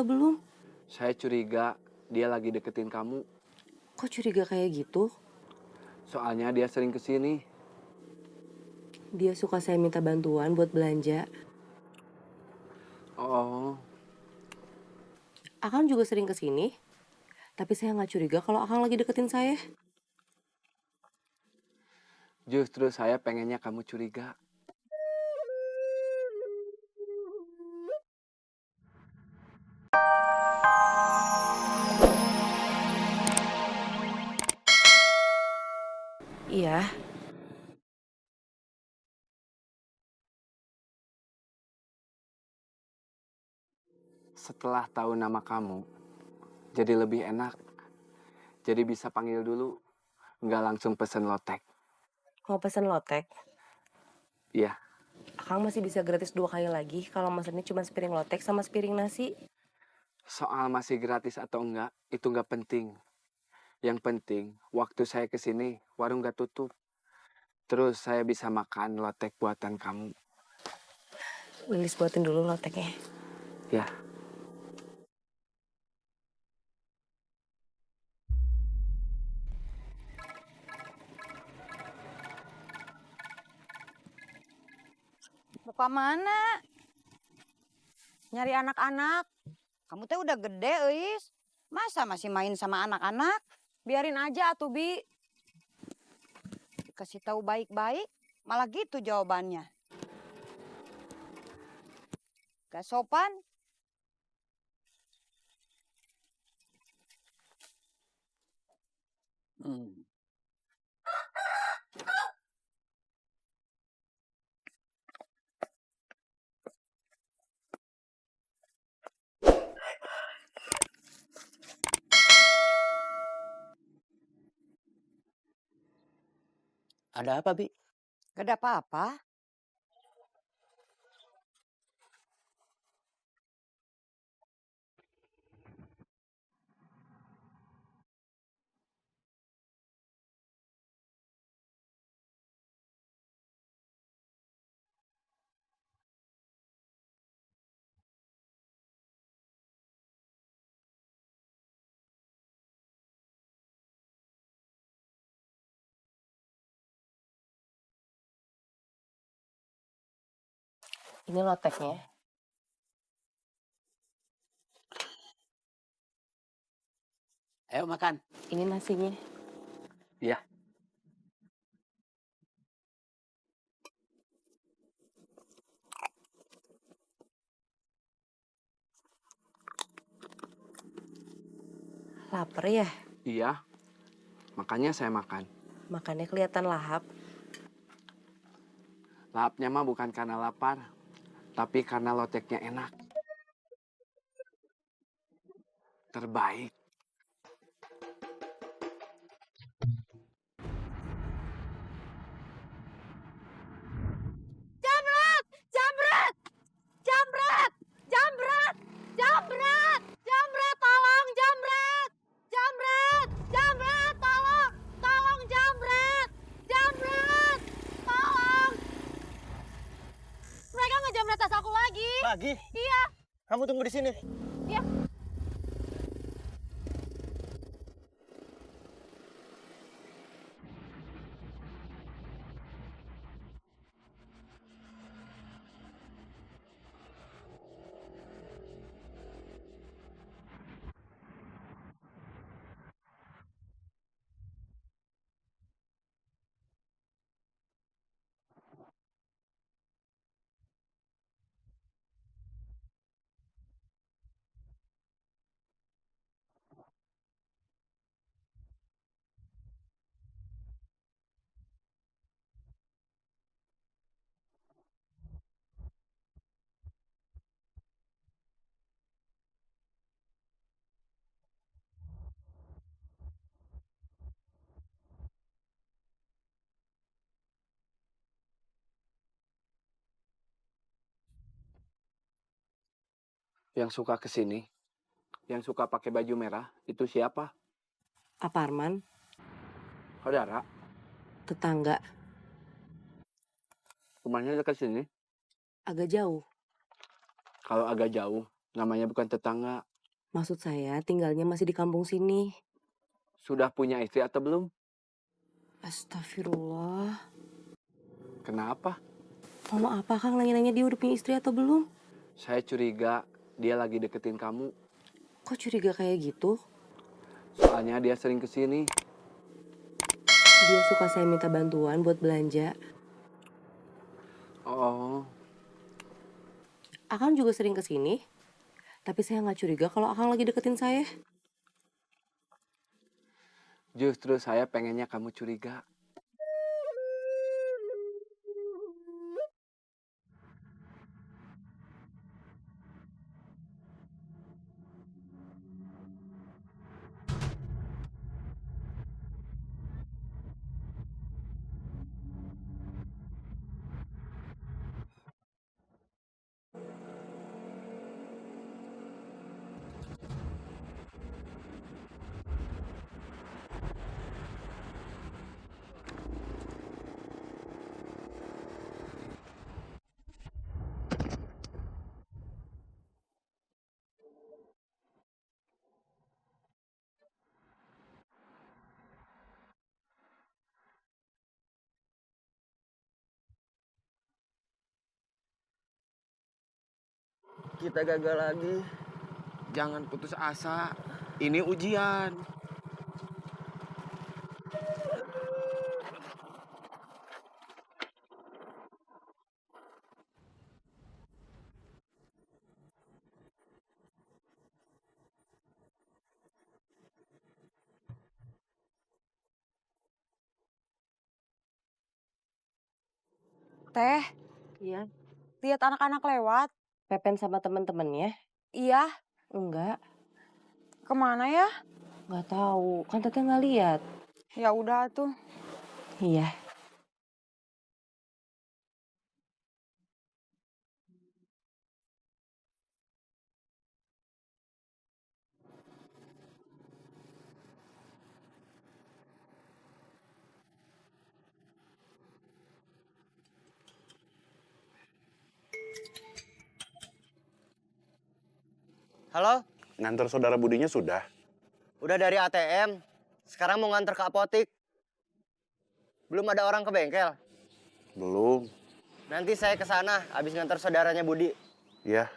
atau belum? Saya curiga dia lagi deketin kamu. Kok curiga kayak gitu? Soalnya dia sering kesini. Dia suka saya minta bantuan buat belanja. Oh, Akang juga sering kesini, tapi saya nggak curiga kalau Akang lagi deketin saya. justru saya pengennya kamu curiga. Iya, Setelah tahu nama kamu, jadi lebih enak. Jadi bisa panggil dulu, nggak langsung pesen lotek. mau pesen lotek. Iya, Akang masih bisa gratis 2 kali lagi kalau mesennya cuma sepiring lotek sama sepiring nasi. soal masih gratis atau enggak, itu nggak penting. Yang penting, waktu saya kesini, warung nggak tutup. Terus saya bisa makan lotek buatan kamu. Lilis buatin dulu loteknya. Ya, Mau ke mana? Nyari anak-anak. Kamu teh udah gede, Eis. Masa masih main sama anak-anak? Biarin aja atuh, Bi. Kasih tahu baik-baik, malah gitu jawabannya. Gak sopan. Hmm. Ada apa, Bi? Gak ada apa-apa. Ini loteknya. Ayo makan. Ini nasinya. iya. Laper ya? Iya, makanya saya makan. Makannya kelihatan lahap. Lahapnya mah bukan karena lapar, tapi karena loteknya enak. Terbaik. Jamret! Jamret! Jamret! Jamret! Jamret! Jamret, tolong Jamret! Jamret! Jamret, tolong! Tolong Jamret! Jamret! Tolong! Mereka ngejamret tas aku lagi. Lagi? Iya, Kamu tunggu di sini. iya. Yang suka kesini, yang suka pakai baju merah, itu siapa? Aparman, Saudara, tetangga, rumahnya dekat sini. agak jauh. Kalau agak jauh, namanya bukan tetangga, Maksud saya tinggalnya masih di kampung sini. Sudah punya istri atau belum? Astagfirullah. Kenapa? Mama apa Kang nanya-nanya dia udah punya istri atau belum? Saya curiga dia lagi deketin kamu. Kok curiga kayak gitu? Soalnya dia sering kesini. Dia suka saya minta bantuan buat belanja. Oh, Akang juga sering kesini. Tapi saya nggak curiga kalau Akang lagi deketin saya. justru saya pengennya kamu curiga. Kita gagal lagi. Jangan putus asa. Ini ujian. Teh, Iya. lihat anak-anak lewat. Pepen sama temen-temennya? Iya, Enggak. kemana ya? Nggak tahu. Kan Teteh nggak lihat. Ya udah tuh. Iya. Halo, Ngantar saudara Budinya sudah? udah dari ATM. Sekarang mau nganter ke apotik. Belum ada orang ke bengkel. Belum. Nanti saya ke sana habis nganter saudaranya Budi. Ya.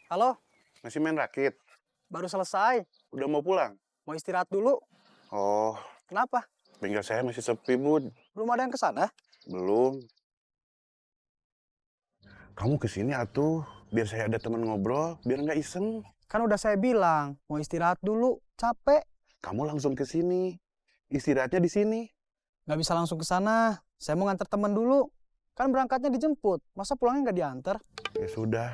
Halo, Masih main rakit? baru selesai. Udah mau pulang? Mau istirahat dulu. Oh, Kenapa? bengkel saya masih sepi, Bud. Belum ada yang ke sana? Belum. Kamu kesini atuh, biar saya ada teman ngobrol, biar nggak iseng. Kan udah saya bilang, mau istirahat dulu. Capek. Kamu langsung ke sini. Istirahatnya di sini. Nggak bisa langsung ke sana. Saya mau nganter teman dulu. Kan berangkatnya dijemput. Masa pulangnya nggak diantar? Ya sudah.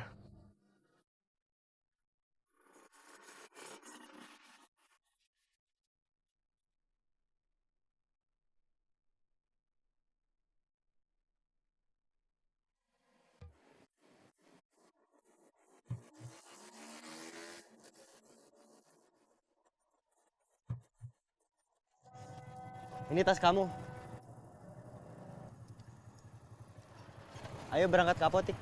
Ini tas kamu. Ayo berangkat ke apotik.